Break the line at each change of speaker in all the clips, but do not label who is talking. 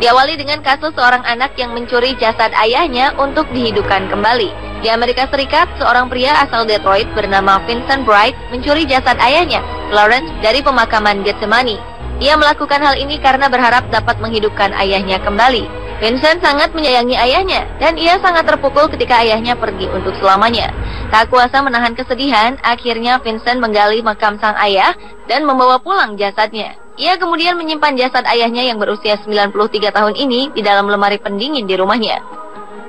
Diawali dengan kasus seorang anak yang mencuri jasad ayahnya untuk dihidupkan kembali. Di Amerika Serikat, seorang pria asal Detroit bernama Vincent Bright mencuri jasad ayahnya, Lawrence, dari pemakaman Getsemani. Ia melakukan hal ini karena berharap dapat menghidupkan ayahnya kembali. Vincent sangat menyayangi ayahnya, dan ia sangat terpukul ketika ayahnya pergi untuk selamanya. Tak kuasa menahan kesedihan, akhirnya Vincent menggali makam sang ayah dan membawa pulang jasadnya. Ia kemudian menyimpan jasad ayahnya yang berusia 93 tahun ini di dalam lemari pendingin di rumahnya.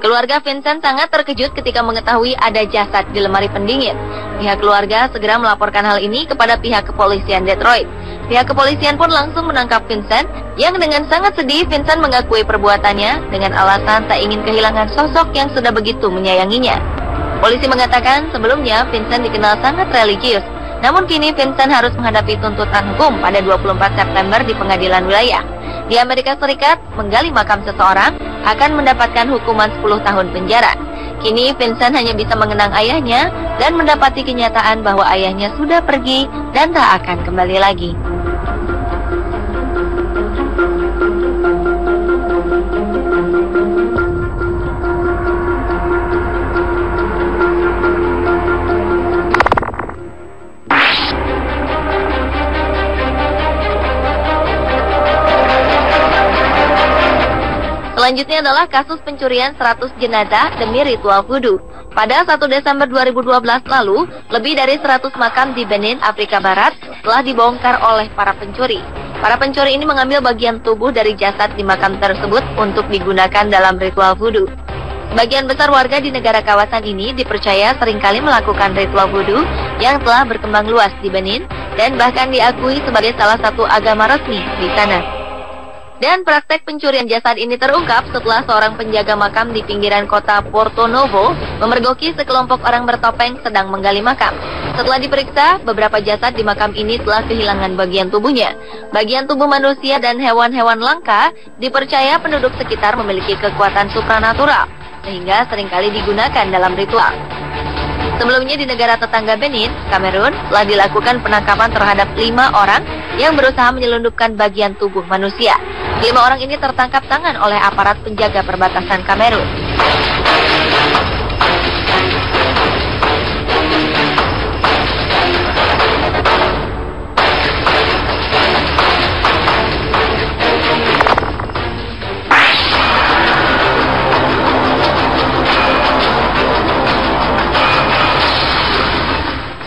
Keluarga Vincent sangat terkejut ketika mengetahui ada jasad di lemari pendingin. Pihak keluarga segera melaporkan hal ini kepada pihak kepolisian Detroit. Pihak kepolisian pun langsung menangkap Vincent, yang dengan sangat sedih Vincent mengakui perbuatannya dengan alasan tak ingin kehilangan sosok yang sudah begitu menyayanginya. Polisi mengatakan sebelumnya Vincent dikenal sangat religius, namun kini Vincent harus menghadapi tuntutan hukum pada 24 September di pengadilan wilayah. Di Amerika Serikat, menggali makam seseorang akan mendapatkan hukuman 10 tahun penjara. Kini Vincent hanya bisa mengenang ayahnya dan mendapati kenyataan bahwa ayahnya sudah pergi dan tak akan kembali lagi. Selanjutnya adalah kasus pencurian 100 jenazah demi ritual vudu. Pada 1 Desember 2012 lalu, lebih dari 100 makam di Benin, Afrika Barat telah dibongkar oleh para pencuri. Para pencuri ini mengambil bagian tubuh dari jasad di makam tersebut untuk digunakan dalam ritual vudu. Sebagian besar warga di negara kawasan ini dipercaya seringkali melakukan ritual vudu yang telah berkembang luas di Benin dan bahkan diakui sebagai salah satu agama resmi di sana. Dan praktek pencurian jasad ini terungkap setelah seorang penjaga makam di pinggiran kota Porto Novo memergoki sekelompok orang bertopeng sedang menggali makam. Setelah diperiksa, beberapa jasad di makam ini telah kehilangan bagian tubuhnya. Bagian tubuh manusia dan hewan-hewan langka dipercaya penduduk sekitar memiliki kekuatan supranatural, sehingga seringkali digunakan dalam ritual. Sebelumnya di negara tetangga Benin, Kamerun, telah dilakukan penangkapan terhadap 5 orang yang berusaha menyelundupkan bagian tubuh manusia. 5 orang ini tertangkap tangan oleh aparat penjaga perbatasan Kamerun.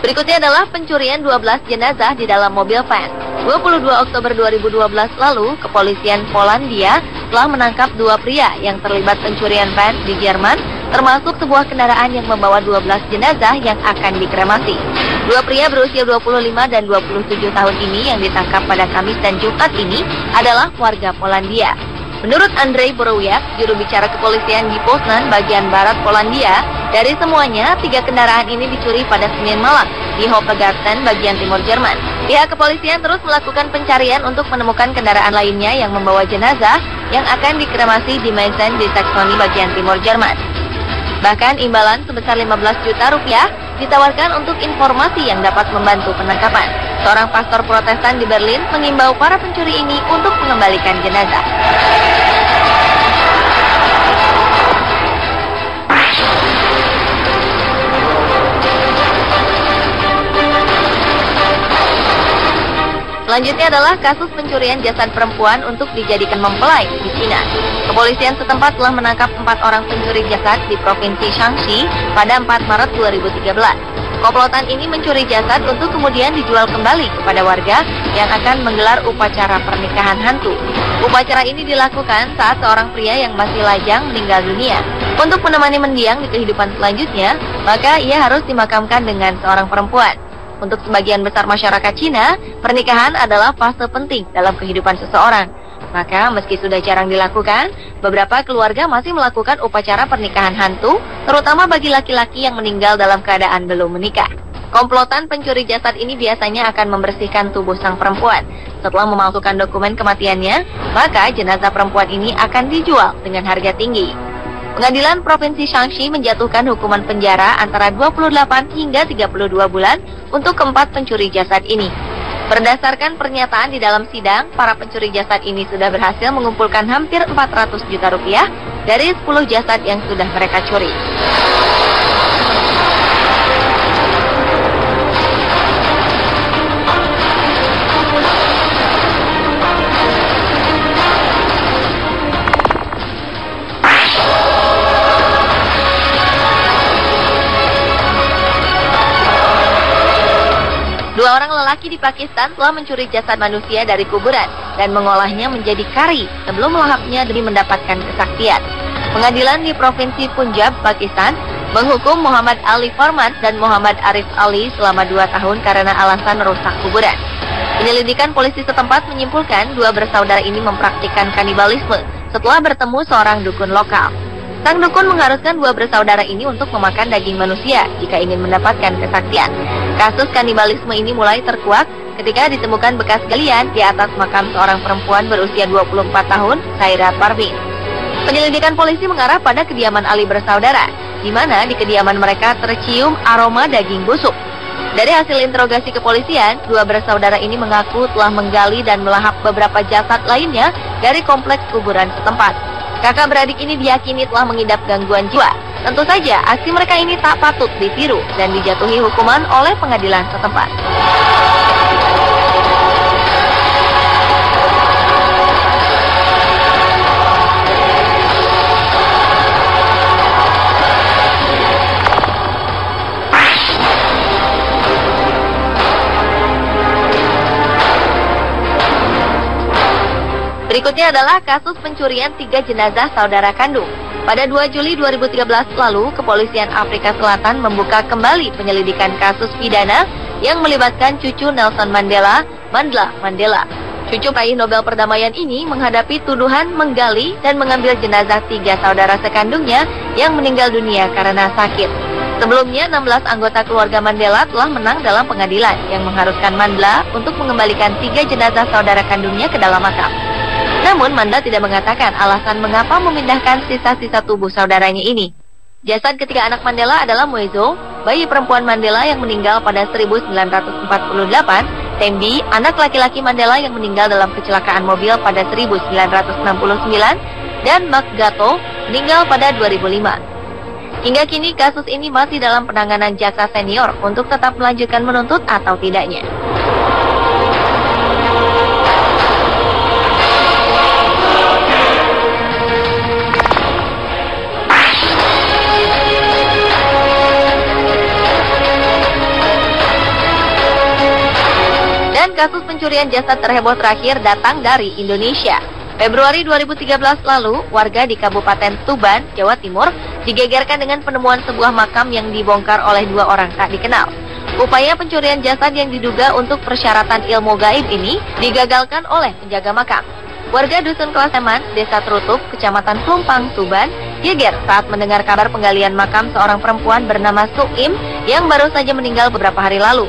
Berikutnya adalah pencurian 12 jenazah di dalam mobil van. 22 Oktober 2012 lalu, kepolisian Polandia telah menangkap 2 pria yang terlibat pencurian van di Jerman, termasuk sebuah kendaraan yang membawa 12 jenazah yang akan dikremasi. 2 pria berusia 25 dan 27 tahun ini yang ditangkap pada Kamis dan Jumat ini adalah warga Polandia. Menurut Andrzej Borowiak, juru bicara kepolisian di Poznan, bagian barat Polandia, dari semuanya 3 kendaraan ini dicuri pada Senin malam di Hofegarten, bagian timur Jerman. Pihak kepolisian terus melakukan pencarian untuk menemukan kendaraan lainnya yang membawa jenazah yang akan dikremasi di Meissen di Saksoni, bagian timur Jerman. Bahkan imbalan sebesar 15 juta rupiah ditawarkan untuk informasi yang dapat membantu penangkapan. Seorang pastor Protestan di Berlin mengimbau para pencuri ini untuk mengembalikan jenazah. Selanjutnya adalah kasus pencurian jasad perempuan untuk dijadikan mempelai di Cina. Kepolisian setempat telah menangkap 4 orang pencuri jasad di Provinsi Shaanxi pada 4 Maret 2013. Komplotan ini mencuri jasad untuk kemudian dijual kembali kepada warga yang akan menggelar upacara pernikahan hantu. Upacara ini dilakukan saat seorang pria yang masih lajang meninggal dunia. Untuk menemani mendiang di kehidupan selanjutnya, maka ia harus dimakamkan dengan seorang perempuan. Untuk sebagian besar masyarakat Cina, pernikahan adalah fase penting dalam kehidupan seseorang. Maka meski sudah jarang dilakukan, beberapa keluarga masih melakukan upacara pernikahan hantu, terutama bagi laki-laki yang meninggal dalam keadaan belum menikah. Komplotan pencuri jasad ini biasanya akan membersihkan tubuh sang perempuan. Setelah memalsukan dokumen kematiannya, maka jenazah perempuan ini akan dijual dengan harga tinggi. Pengadilan Provinsi Shaanxi menjatuhkan hukuman penjara antara 28 hingga 32 bulan untuk keempat pencuri jasad ini. Berdasarkan pernyataan di dalam sidang, para pencuri jasad ini sudah berhasil mengumpulkan hampir 400 juta rupiah dari 10 jasad yang sudah mereka curi. Dua orang lelaki di Pakistan telah mencuri jasad manusia dari kuburan dan mengolahnya menjadi kari sebelum melahapnya demi mendapatkan kesaktian. Pengadilan di Provinsi Punjab, Pakistan, menghukum Muhammad Ali Farman dan Muhammad Arif Ali selama 2 tahun karena alasan merusak kuburan. Penyelidikan polisi setempat menyimpulkan dua bersaudara ini mempraktikkan kanibalisme setelah bertemu seorang dukun lokal. Sang dukun mengharuskan dua bersaudara ini untuk memakan daging manusia jika ingin mendapatkan kesaktian. Kasus kanibalisme ini mulai terkuak ketika ditemukan bekas galian di atas makam seorang perempuan berusia 24 tahun, Saira Parvin. Penyelidikan polisi mengarah pada kediaman Ali bersaudara, di mana di kediaman mereka tercium aroma daging busuk. Dari hasil interogasi kepolisian, dua bersaudara ini mengaku telah menggali dan melahap beberapa jasad lainnya dari kompleks kuburan setempat. Kakak beradik ini diyakini telah mengidap gangguan jiwa. Tentu saja, aksi mereka ini tak patut ditiru dan dijatuhi hukuman oleh pengadilan setempat. Berikutnya adalah kasus pencurian 3 jenazah saudara kandung. Pada 2 Juli 2013 lalu, Kepolisian Afrika Selatan membuka kembali penyelidikan kasus pidana yang melibatkan cucu Nelson Mandela, Mandla Mandela. Cucu peraih Nobel Perdamaian ini menghadapi tuduhan menggali dan mengambil jenazah 3 saudara sekandungnya yang meninggal dunia karena sakit. Sebelumnya, 16 anggota keluarga Mandela telah menang dalam pengadilan yang mengharuskan Mandla untuk mengembalikan 3 jenazah saudara kandungnya ke dalam makam. Namun, Mandla tidak mengatakan alasan mengapa memindahkan sisa-sisa tubuh saudaranya ini. Jasad ketiga anak Mandela adalah Mwezo, bayi perempuan Mandela yang meninggal pada 1948, Thembi, anak laki-laki Mandela yang meninggal dalam kecelakaan mobil pada 1969, dan Mak Gato, meninggal pada 2005. Hingga kini, kasus ini masih dalam penanganan jaksa senior untuk tetap melanjutkan menuntut atau tidaknya. Kasus pencurian jasad terheboh terakhir datang dari Indonesia. Februari 2013 lalu, warga di Kabupaten Tuban, Jawa Timur, digegerkan dengan penemuan sebuah makam yang dibongkar oleh 2 orang tak dikenal. Upaya pencurian jasad yang diduga untuk persyaratan ilmu gaib ini digagalkan oleh penjaga makam. Warga Dusun Klaseman, Desa Trutup, Kecamatan Plumpang, Tuban, geger saat mendengar kabar penggalian makam seorang perempuan bernama Suim yang baru saja meninggal beberapa hari lalu.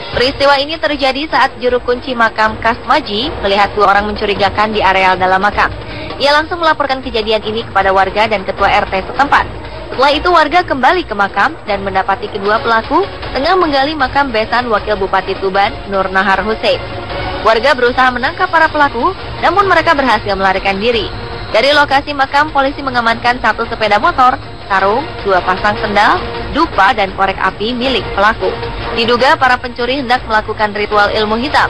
Peristiwa ini terjadi saat juru kunci makam Kasmaji melihat 2 orang mencurigakan di areal dalam makam. Ia langsung melaporkan kejadian ini kepada warga dan ketua RT setempat. Setelah itu warga kembali ke makam dan mendapati kedua pelaku tengah menggali makam besan Wakil Bupati Tuban, Nur Nahar Hussein. Warga berusaha menangkap para pelaku, namun mereka berhasil melarikan diri. Dari lokasi makam, polisi mengamankan 1 sepeda motor, sarung, 2 pasang sendal, dupa, dan korek api milik pelaku. Diduga para pencuri hendak melakukan ritual ilmu hitam.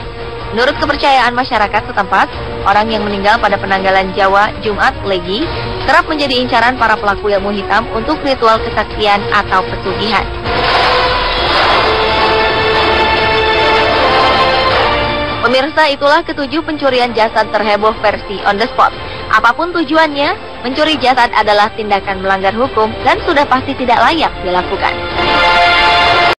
Menurut kepercayaan masyarakat setempat, orang yang meninggal pada penanggalan Jawa Jumat Legi kerap menjadi incaran para pelaku ilmu hitam untuk ritual kesaktian atau pesugihan. Pemirsa, itulah ke-7 pencurian jasad terheboh versi on the spot. Apapun tujuannya, mencuri jasad adalah tindakan melanggar hukum dan sudah pasti tidak layak dilakukan.